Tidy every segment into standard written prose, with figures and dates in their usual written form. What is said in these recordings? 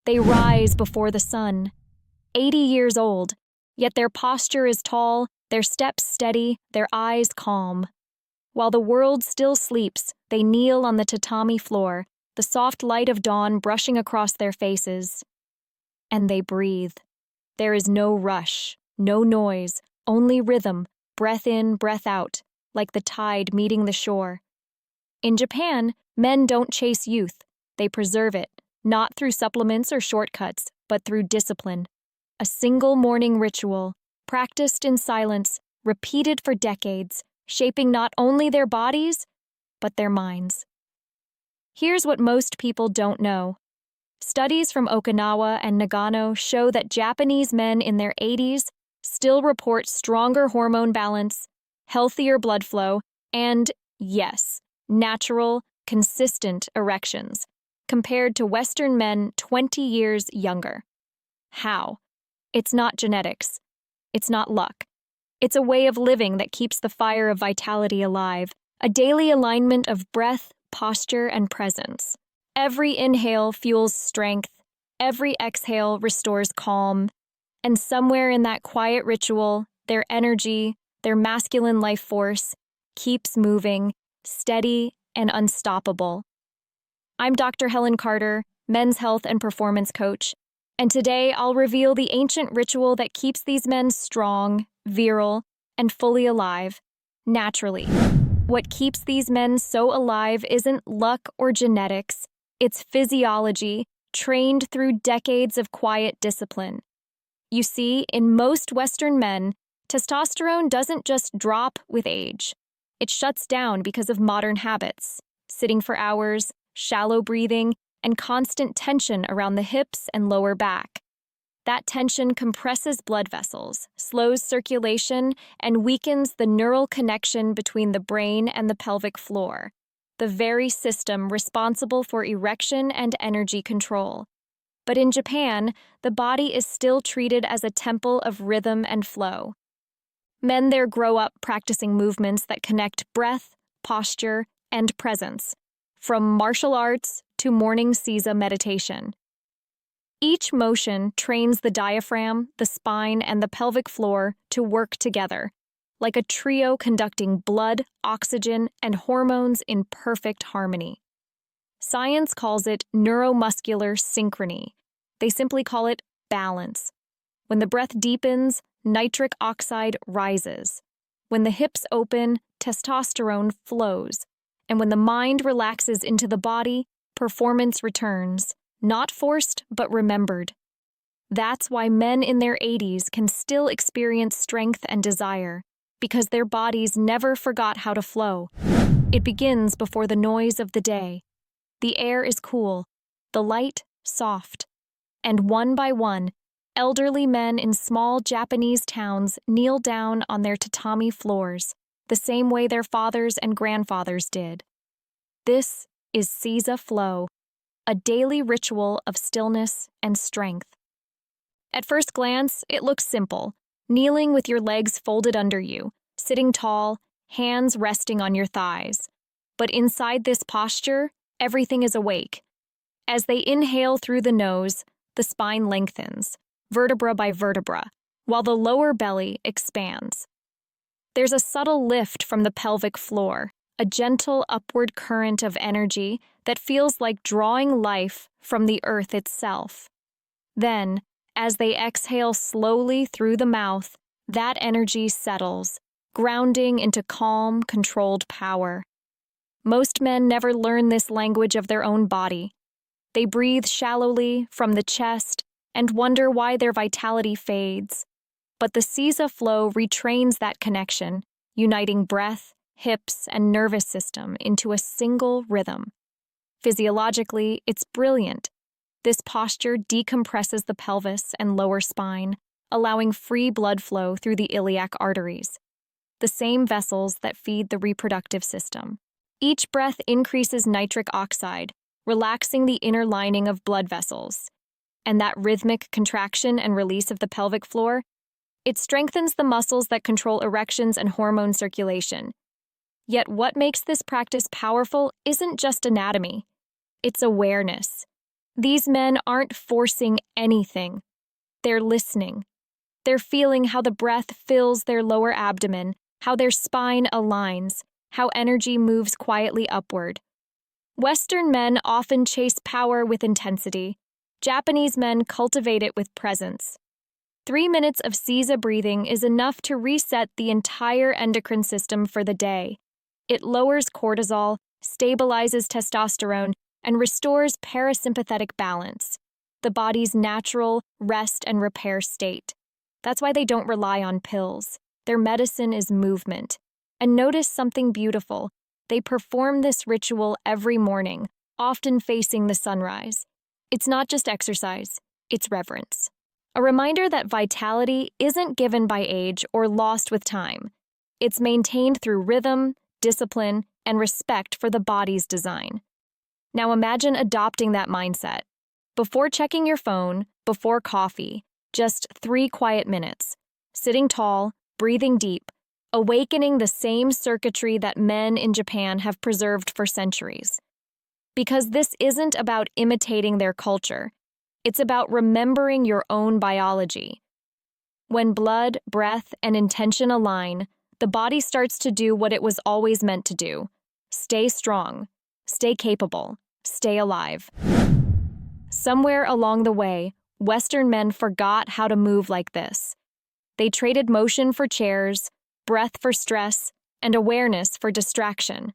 They rise before the sun. 80 years old, yet their posture is tall, their steps steady, their eyes calm. While the world still sleeps, they kneel on the tatami floor, the soft light of dawn brushing across their faces. And they breathe. There is no rush, no noise, only rhythm, breath in, breath out, like the tide meeting the shore. In Japan, men don't chase youth, they preserve it, not through supplements or shortcuts, but through discipline. A single morning ritual, practiced in silence, repeated for decades, shaping not only their bodies, but their minds. Here's what most people don't know. Studies from Okinawa and Nagano show that Japanese men in their 80s still report stronger hormone balance, healthier blood flow, and, yes, natural, consistent erections, compared to Western men 20 years younger. How? It's not genetics. It's not luck. It's a way of living that keeps the fire of vitality alive, a daily alignment of breath, posture, and presence. Every inhale fuels strength, every exhale restores calm, and somewhere in that quiet ritual, their energy, their masculine life force, keeps moving, steady and unstoppable. I'm Dr. Helen Carter, men's health and performance coach, and today I'll reveal the ancient ritual that keeps these men strong, virile, and fully alive, naturally. What keeps these men so alive isn't luck or genetics, it's physiology, trained through decades of quiet discipline. You see, in most Western men, testosterone doesn't just drop with age. It shuts down because of modern habits, sitting for hours, shallow breathing, and constant tension around the hips and lower back. That tension compresses blood vessels, slows circulation, and weakens the neural connection between the brain and the pelvic floor, the very system responsible for erection and energy control. But in Japan, the body is still treated as a temple of rhythm and flow. Men there grow up practicing movements that connect breath, posture, and presence, from martial arts to morning Seiza meditation. Each motion trains the diaphragm, the spine, and the pelvic floor to work together, like a trio conducting blood, oxygen, and hormones in perfect harmony. Science calls it neuromuscular synchrony. They simply call it balance. When the breath deepens, nitric oxide rises. When the hips open, testosterone flows. And when the mind relaxes into the body, performance returns, not forced but remembered. That's why men in their 80s can still experience strength and desire, because their bodies never forgot how to flow. It begins before the noise of the day. The air is cool, the light soft, and one by one, elderly men in small Japanese towns kneel down on their tatami floors, the same way their fathers and grandfathers did. This is Seiza Flow, a daily ritual of stillness and strength. At first glance, it looks simple, kneeling with your legs folded under you, sitting tall, hands resting on your thighs. But inside this posture, everything is awake. As they inhale through the nose, the spine lengthens, vertebra by vertebra, while the lower belly expands. There's a subtle lift from the pelvic floor, a gentle upward current of energy that feels like drawing life from the earth itself. Then, as they exhale slowly through the mouth, that energy settles, grounding into calm, controlled power. Most men never learn this language of their own body. They breathe shallowly from the chest and wonder why their vitality fades. But the Seiza Flow retrains that connection, uniting breath, hips, and nervous system into a single rhythm. Physiologically, it's brilliant. This posture decompresses the pelvis and lower spine, allowing free blood flow through the iliac arteries, the same vessels that feed the reproductive system. Each breath increases nitric oxide, relaxing the inner lining of blood vessels. And that rhythmic contraction and release of the pelvic floor, it strengthens the muscles that control erections and hormone circulation. Yet what makes this practice powerful isn't just anatomy. It's awareness. These men aren't forcing anything. They're listening. They're feeling how the breath fills their lower abdomen, how their spine aligns, how energy moves quietly upward. Western men often chase power with intensity. Japanese men cultivate it with presence. 3 minutes of Seiza breathing is enough to reset the entire endocrine system for the day. It lowers cortisol, stabilizes testosterone, and restores parasympathetic balance, the body's natural rest and repair state. That's why they don't rely on pills. Their medicine is movement. And notice something beautiful. They perform this ritual every morning, often facing the sunrise. It's not just exercise, it's reverence. A reminder that vitality isn't given by age or lost with time. It's maintained through rhythm, discipline, and respect for the body's design. Now imagine adopting that mindset. Before checking your phone, before coffee, just 3 quiet minutes. Sitting tall, breathing deep, awakening the same circuitry that men in Japan have preserved for centuries. Because this isn't about imitating their culture. It's about remembering your own biology. When blood, breath, and intention align, the body starts to do what it was always meant to do. Stay strong, stay capable, stay alive. Somewhere along the way, Western men forgot how to move like this. They traded motion for chairs, breath for stress, and awareness for distraction.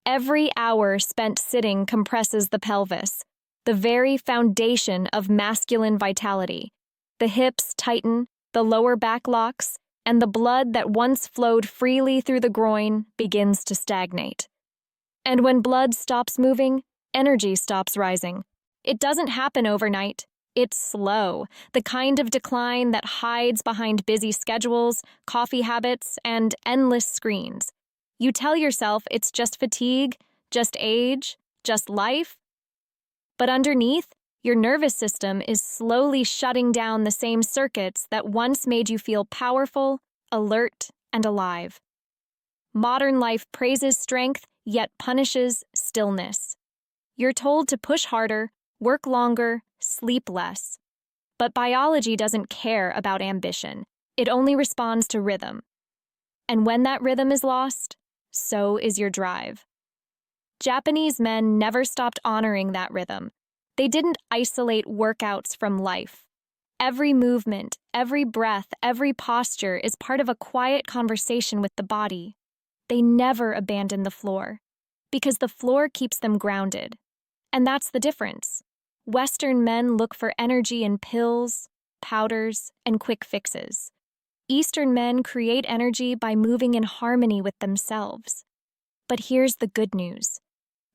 Every hour spent sitting compresses the pelvis, the very foundation of masculine vitality. The hips tighten, the lower back locks, and the blood that once flowed freely through the groin begins to stagnate. And when blood stops moving, energy stops rising. It doesn't happen overnight. It's slow, the kind of decline that hides behind busy schedules, coffee habits, and endless screens. You tell yourself it's just fatigue, just age, just life. But underneath, your nervous system is slowly shutting down the same circuits that once made you feel powerful, alert, and alive. Modern life praises strength, yet punishes stillness. You're told to push harder, work longer, sleep less. But biology doesn't care about ambition. It only responds to rhythm. And when that rhythm is lost, so is your drive. Japanese men never stopped honoring that rhythm. They didn't isolate workouts from life. Every movement, every breath, every posture is part of a quiet conversation with the body. They never abandon the floor, because the floor keeps them grounded. And that's the difference. Western men look for energy in pills, powders, and quick fixes. Eastern men create energy by moving in harmony with themselves. But here's the good news.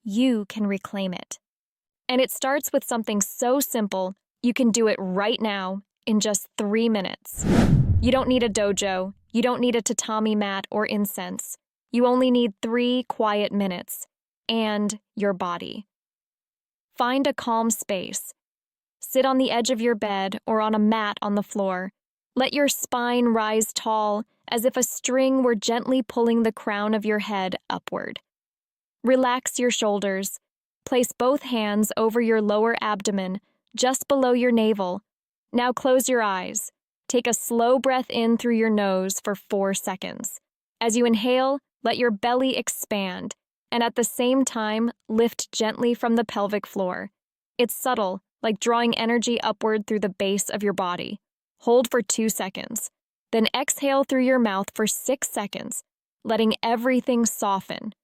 You can reclaim it. And it starts with something so simple, you can do it right now in just 3 minutes. You don't need a dojo, you don't need a tatami mat or incense. You only need 3 quiet minutes and your body. Find a calm space. Sit on the edge of your bed or on a mat on the floor. Let your spine rise tall, as if a string were gently pulling the crown of your head upward. Relax your shoulders. Place both hands over your lower abdomen, just below your navel. Now close your eyes. Take a slow breath in through your nose for 4 seconds. As you inhale, let your belly expand, and at the same time, lift gently from the pelvic floor. It's subtle, like drawing energy upward through the base of your body. Hold for 2 seconds. Then exhale through your mouth for 6 seconds, letting everything soften,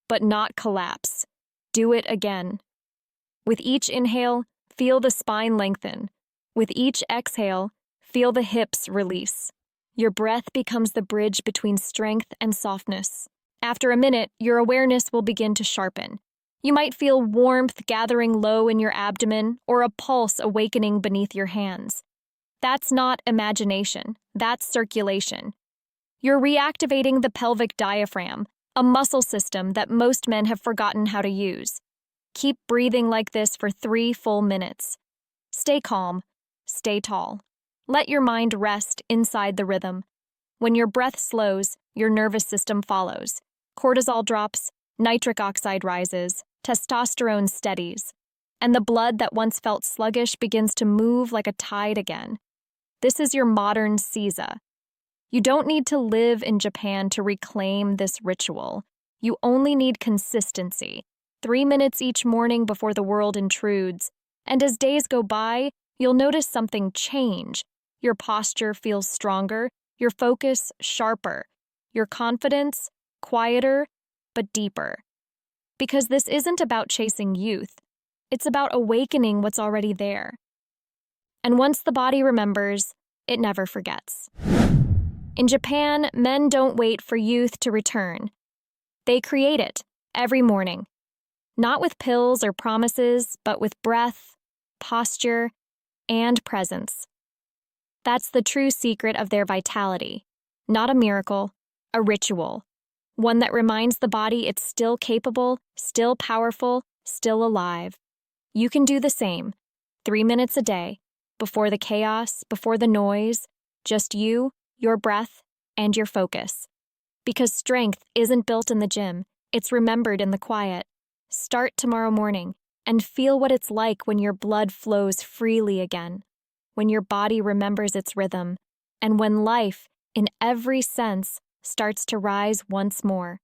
but not collapse. Do it again. With each inhale, feel the spine lengthen. With each exhale, feel the hips release. Your breath becomes the bridge between strength and softness. After a minute, your awareness will begin to sharpen. You might feel warmth gathering low in your abdomen or a pulse awakening beneath your hands. That's not imagination, that's circulation. You're reactivating the pelvic diaphragm, a muscle system that most men have forgotten how to use. Keep breathing like this for 3 full minutes. Stay calm, stay tall. Let your mind rest inside the rhythm. When your breath slows, your nervous system follows. Cortisol drops, nitric oxide rises, testosterone steadies. and the blood that once felt sluggish begins to move like a tide again. This is your modern Seiza. You don't need to live in Japan to reclaim this ritual. You only need consistency, 3 minutes each morning before the world intrudes. And as days go by, you'll notice something change. Your posture feels stronger, your focus sharper, your confidence quieter but deeper. Because this isn't about chasing youth, it's about awakening what's already there. And once the body remembers, it never forgets. In Japan, men don't wait for youth to return. They create it every morning, not with pills or promises, but with breath, posture, and presence. That's the true secret of their vitality. Not a miracle, a ritual. One that reminds the body it's still capable, still powerful, still alive. You can do the same, 3 minutes a day, before the chaos, before the noise, just you, your breath, and your focus. Because strength isn't built in the gym, it's remembered in the quiet. Start tomorrow morning and feel what it's like when your blood flows freely again, when your body remembers its rhythm, and when life, in every sense, starts to rise once more.